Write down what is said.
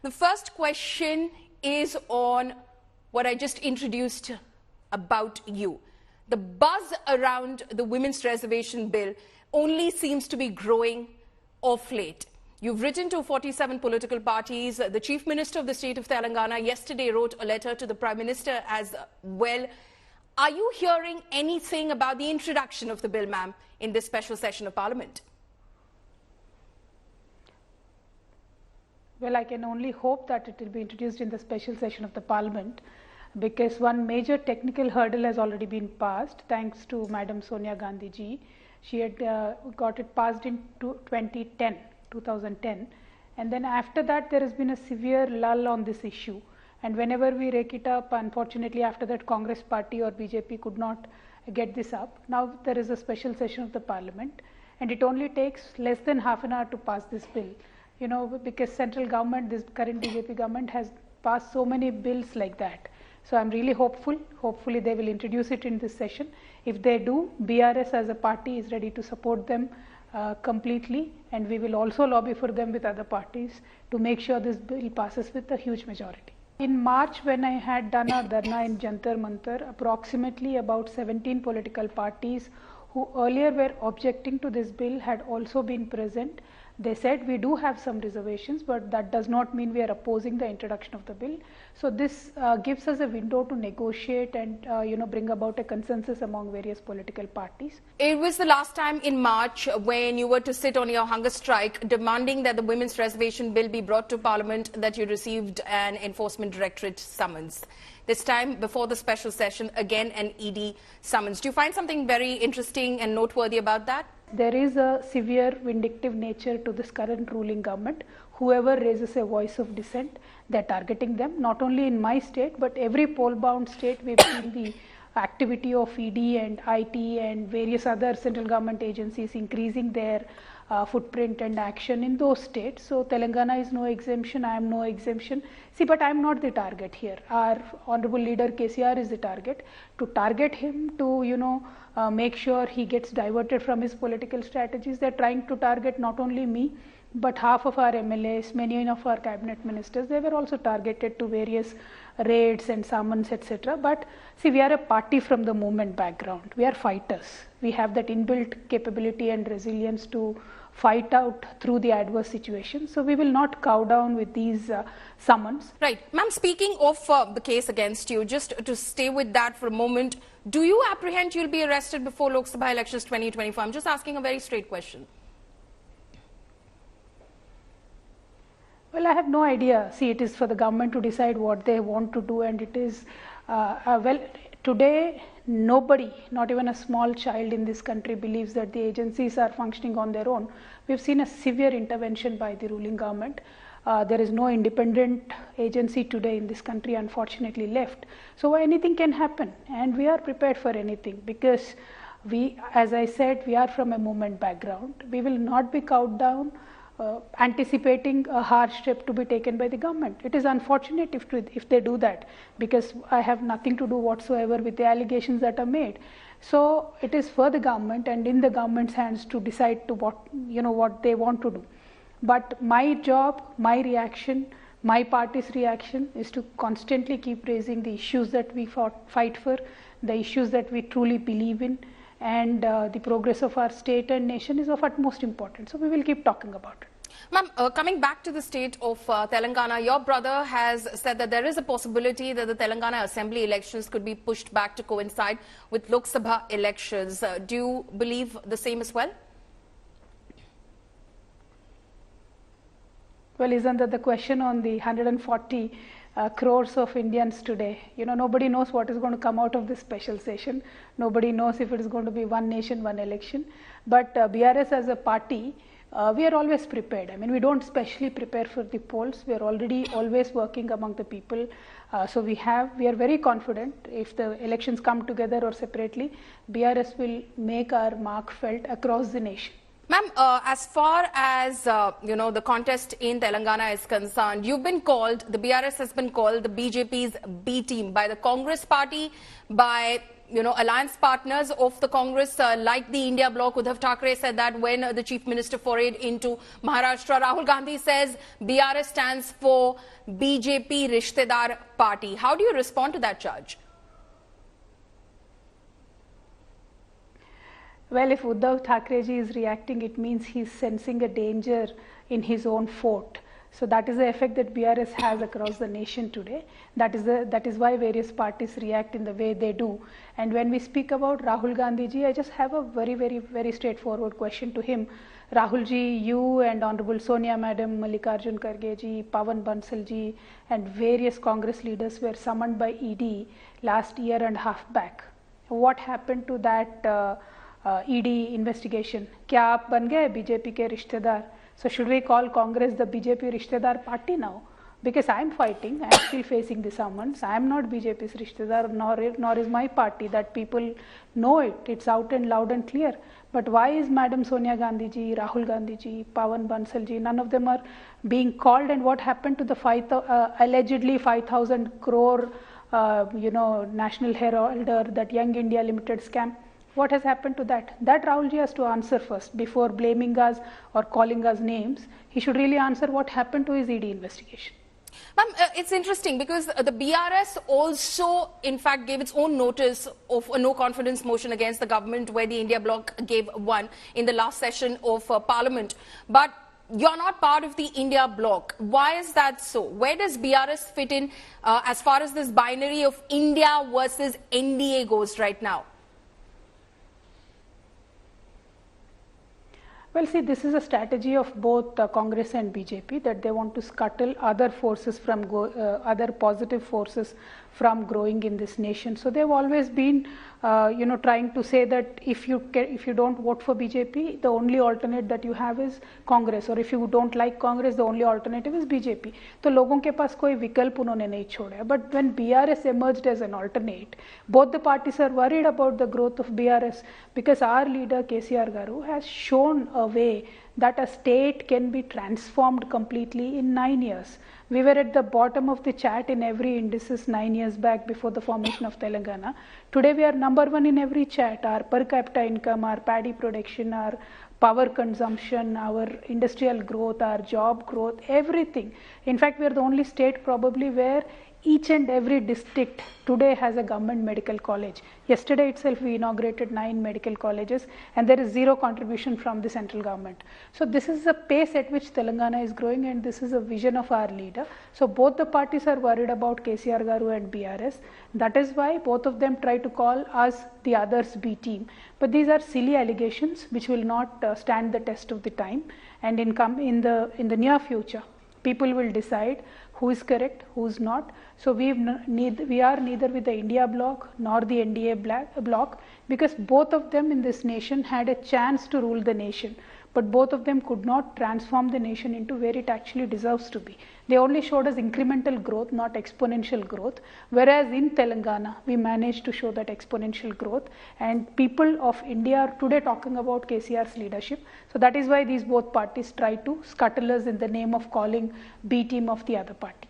The first question is on what I just introduced about you. The buzz around the Women's Reservation Bill only seems to be growing of late. You've written to 47 political parties. The Chief Minister of the state of Telangana yesterday wrote a letter to the Prime Minister as well. Are you hearing anything about the introduction of the bill, ma'am, in this special session of Parliament? Well, I can only hope that it will be introduced in the special session of the Parliament, because one major technical hurdle has already been passed thanks to Madam Sonia Gandhi ji. She had got it passed in 2010, and then after that there has been a severe lull on this issue, and whenever we rake it up, unfortunately after that Congress party or BJP could not get this up. Now there is a special session of the Parliament, and it only takes less than half an hour to pass this bill. You know, because central government, this current BJP government has passed so many bills like that. So I'm really hopeful. Hopefully they will introduce it in this session. If they do, BRS as a party is ready to support them completely, and we will also lobby for them with other parties to make sure this bill passes with a huge majority. In March, when I had done a dharna in Jantar Mantar, approximately about 17 political parties who earlier were objecting to this bill had also been present. They said we do have some reservations, but that does not mean we are opposing the introduction of the bill. So this gives us a window to negotiate and bring about a consensus among various political parties. It was the last time in March when you were to sit on your hunger strike demanding that the Women's Reservation Bill be brought to Parliament that you received an Enforcement Directorate summons. This time, before the special session, again an ED summons. Do you find something very interesting and noteworthy about that? There is a severe vindictive nature to this current ruling government. Whoever raises a voice of dissent, they are targeting them. Not only in my state, but every poll-bound state, we've seen the activity of ED and IT and various other central government agencies increasing their footprint and action in those states. So Telangana is no exemption, I am no exemption. See, but I am not the target here. Our Honorable Leader KCR is the target. To target him, to make sure he gets diverted from his political strategies, they are trying to target not only me, but half of our MLAs, many of our cabinet ministers. They were also targeted to various raids and summons, etc. But see, we are a party from the movement background. We are fighters. We have that inbuilt capability and resilience to fight out through the adverse situation. So we will not cow down with these summons. Right. Ma'am, speaking of the case against you, just to stay with that for a moment, do you apprehend you'll be arrested before Lok Sabha elections 2024? I'm just asking a very straight question. Well, I have no idea. See, it is for the government to decide what they want to do, and it is, today nobody, not even a small child in this country, believes that the agencies are functioning on their own. We've seen a severe intervention by the ruling government. There is no independent agency today in this country, unfortunately, left. So anything can happen, and we are prepared for anything, because we, as I said, we are from a movement background. We will not be cowed down. Anticipating a harsh step to be taken by the government. It is unfortunate if they do that, because I have nothing to do whatsoever with the allegations that are made. So it is for the government and in the government's hands to decide to what they want to do. But my job, my reaction, my party's reaction is to constantly keep raising the issues that we fight for, the issues that we truly believe in, and the progress of our state and nation is of utmost importance. So we will keep talking about it. Ma'am, coming back to the state of Telangana, your brother has said that there is a possibility that the Telangana Assembly elections could be pushed back to coincide with Lok Sabha elections. Do you believe the same as well? Well, isn't that the question on the 140 crores of Indians today? Nobody knows what is going to come out of this special session. Nobody knows if it is going to be one nation, one election. But BRS as a party, we are always prepared. I mean, we don't specially prepare for the polls. We are already always working among the people. So we are very confident if the elections come together or separately, BRS will make our mark felt across the nation. Ma'am, as far as, the contest in Telangana is concerned, you've been called, the BRS has been called the BJP's B team by the Congress party, by alliance partners of the Congress, like the India bloc. Uddhav Thackeray said that when the Chief Minister forayed into Maharashtra. Rahul Gandhi says BRS stands for BJP Rishtedar Party. How do you respond to that charge? Well, if Uddhav Thackeray ji is reacting, it means he's sensing a danger in his own fort. So that is the effect that BRS has across the nation today. That is why various parties react in the way they do. And when we speak about Rahul Gandhi ji, I just have a very straightforward question to him. Rahul ji, you and Honorable Sonia Madam, Mallikarjun Kharge ji, Pawan Bansal ji, and various Congress leaders were summoned by ED last year and a half back. What happened to that ED investigation? क्या आप बन गए BJP के रिश्तेदार? So should we call Congress the BJP Rishtedar Party now? Because I am fighting, I am still facing the summons. I am not BJP's Rishtedar, nor is my party. That people know it. It's out and loud and clear. But why is Madam Sonia Gandhi ji, Rahul Gandhi ji, Pawan Bansal ji, none of them are being called? And what happened to the allegedly 5,000 crore, National Herald, that Young India Limited scam? What has happened to that? That Rahul ji has to answer first before blaming us or calling us names. He should really answer what happened to his ED investigation. Ma'am, it's interesting because the BRS also, in fact, gave its own notice of a no-confidence motion against the government, where the India bloc gave one in the last session of Parliament. But you're not part of the India bloc. Why is that so? Where does BRS fit in as far as this binary of India versus NDA goes right now? Well, see, this is a strategy of both Congress and BJP, that they want to scuttle other forces from other positive forces from growing in this nation. So they've always been, trying to say that if you don't vote for BJP, the only alternate that you have is Congress, or if you don't like Congress, the only alternative is BJP. तो लोगों के पास कोई विकल्प उन्होंने नहीं छोड़ा. But when BRS emerged as an alternate, both the parties are worried about the growth of BRS, because our leader KCR Garu has shown a way that a state can be transformed completely in 9 years. We were at the bottom of the chart in every indices 9 years back before the formation of Telangana. Today we are number one in every chart. Our per capita income, our paddy production, our power consumption, our industrial growth, our job growth, everything. In fact, we are the only state probably where each and every district today has a government medical college. Yesterday itself we inaugurated 9 medical colleges, and there is zero contribution from the central government. So this is the pace at which Telangana is growing, and this is a vision of our leader. So both the parties are worried about KCR Garu and BRS. That is why both of them try to call us the others B team. But these are silly allegations which will not stand the test of the time, and in the near future people will decide who is correct, who is not. So we are neither with the India bloc nor the NDA bloc, because both of them in this nation had a chance to rule the nation, but both of them could not transform the nation into where it actually deserves to be. They only showed us incremental growth, not exponential growth, whereas in Telangana we managed to show that exponential growth, and people of India are today talking about KCR's leadership. So that is why these both parties try to scuttle us in the name of calling B team of the other party.